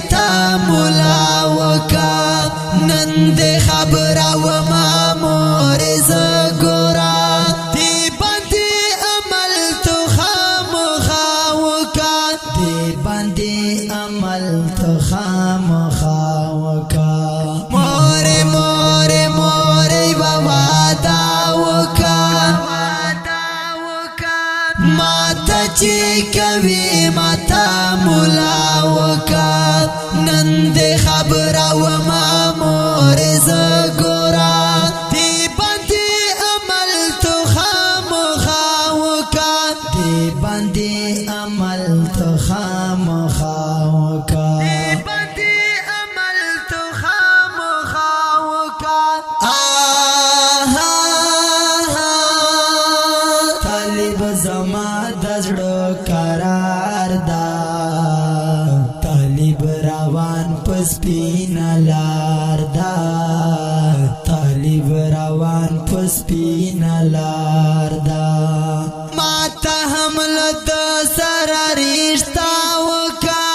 متا مولا وکا نند خبر و مامور زګورا دی باندې عمل تو خامخا وکا دی باندې عمل تو خامخا وکا مور مور مور بابا دا وکا ماتا چی کوي ماتا مولا وکا نند خبر و مامور زګورا دی باندې عمل تو خامخا وکا دی باندې عمل تو خامخا وکا دی باندې عمل تو خامخا وکا طالب زما دزړه قرار دا طالب روان پس پینا لار دا طالب روان پس پینا لار دا ماتا حمل د سر رشتہ وکا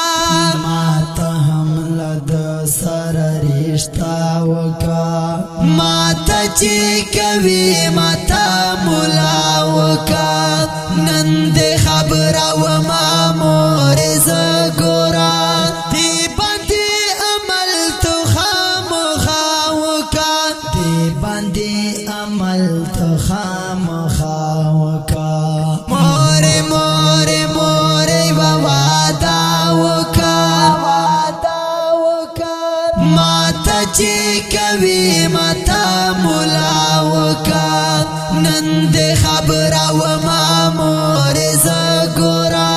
ماتا حمل د سر رشتہ وکا ماتا چی کوي ماتا مولا وکا نند خبر و مامور زګورا دی باندې عمل تو خامخا وکا دی باندې عمل تو خامخا وکا مور مور مور بابا دا وکا ماتا چی کوي ماتا مولا وکا نند خبر و مامور زګورا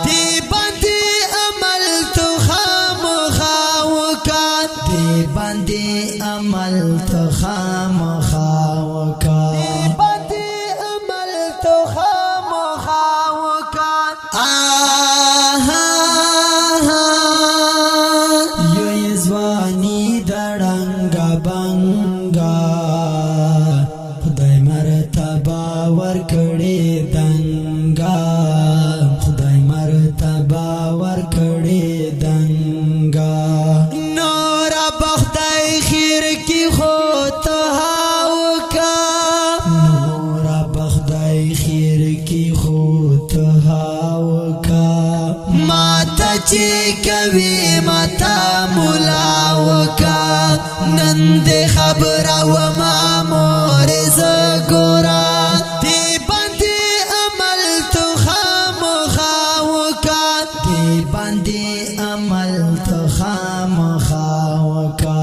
دی باندې عمل تو خامخا وکا دی باندې عمل تو خامخا وکا دی باندې عمل تو خامخا وکا یو یزوانی دړنګ بنګا خدای مرتبه ورکړې دنګا خدای مرتبه ورکړې دنګا نور بخدای خیر کی خو ته وکا نور بخدای خیر کی خو ته وکا ماتا چی کوي ماتا مولا وکا نند خبر و مامور زګورا دی باندې عمل تو خامخا وکا دی باندې عمل تو خامخا وکا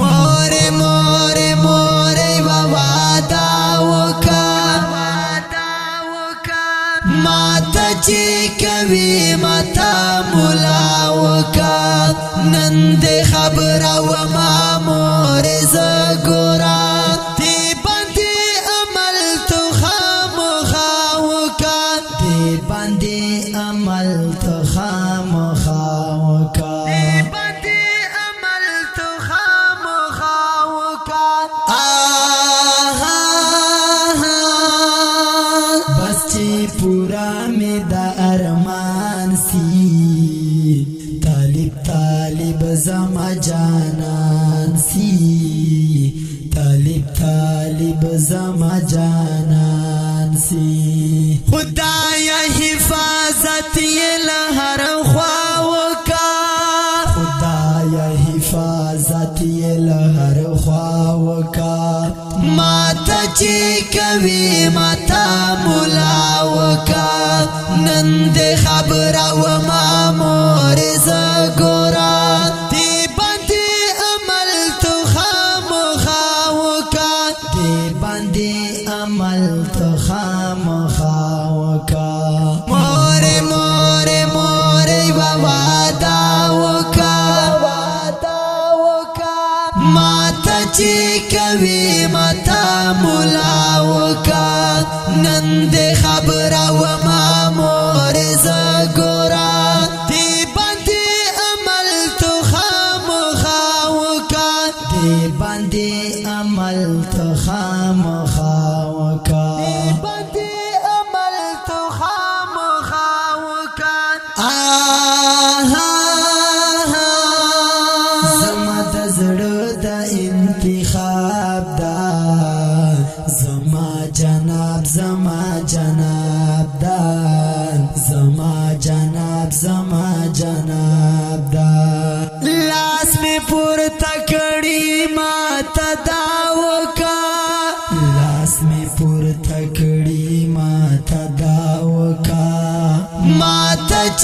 مور مور مور بابا دا وکا ماتا چی کوي ماتا مولا وکا نند خبر و مامور زګورا دی باندې عمل تو خامخا وکا دی باندې عمل تو خامخا وکا دی باندې عمل تو خامخا وکا بس چی پورا می دا ارمان سی طالب طالب زما جانان سی طالب طالب زما جانان سی خدایا حفاظت یې له هر خوا وکا خدایا حفاظت یې له هر خوا وکا ماتا چی کوي ماتا مولا وکا نند خبر و مامور زګورا دی باندې عمل تو خامخا وکا دی باندې عمل تو خامخا وکا مور مور مور بابا دا وکا ماتا چی کوي ماتا مولا وکا نند خبر و مامور زګورا دی باندې عمل تو خامخا وکا دی باندې عمل تو خامخا وکا دی باندې عمل تو خامخا وکا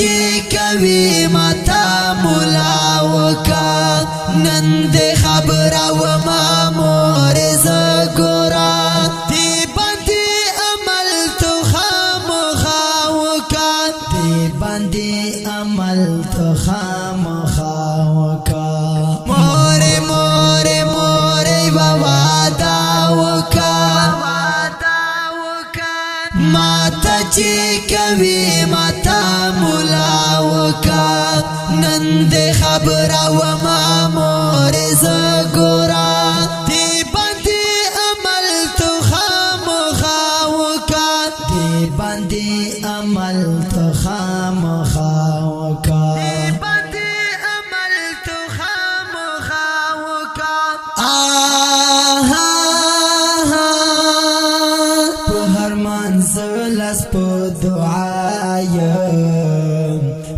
چې کوي ماتا مولا وکا نن دې خبره و ما مور زګورا دې باندې عمل تو خامخا وکا دې باندې عمل تو خامخا وکا مور مور مور بابا دا وکا ماتا چې کوي ماتا مولا وکا نن دې خبره و ما مور زګورا دې باندې عمل تو خامخا وکا دې باندې عمل تو خامخا وکا دې باندې عمل تو خامخا وکا زلس په دعایا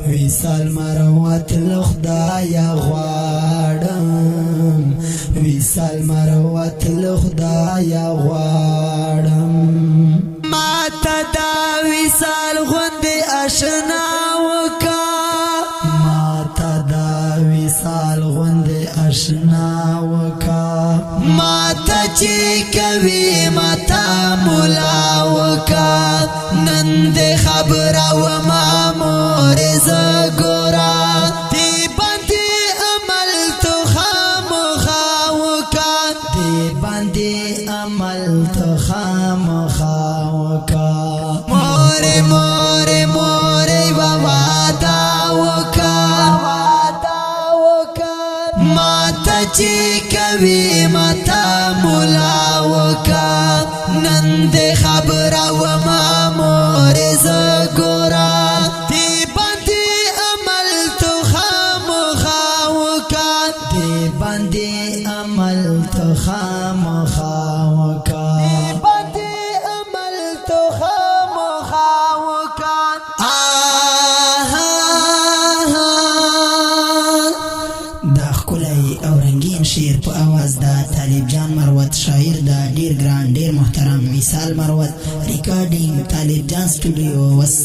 وصال مروت لخدایا غواړم وصال مروت لخدایا غواړم ماته دا وصال غوندې آشنا وکا ماته دا وصال غوندې آشنا وکا ماته چې کوي ماتا مولا وکا نن دې خبره و ما مور زګورا دې باندې عمل تو خامخا وکا دې باندې عمل تو خامخا وکا مور مور مور بابا دا وکا ماتا چې کوي ماتا مولا وکا نن دې خبره و ما مور زګورا دې باندې عمل تو خامخا وکا دې باندې عمل تو خامخا وکا دې باندې عمل تو خامخا وکا شعر په आवाज دا طالب جان مروت شاعر دا ډیر ګران ډیر محترم وصال مروت ریکارډینګ طالب جان سټوډیو. والسلام.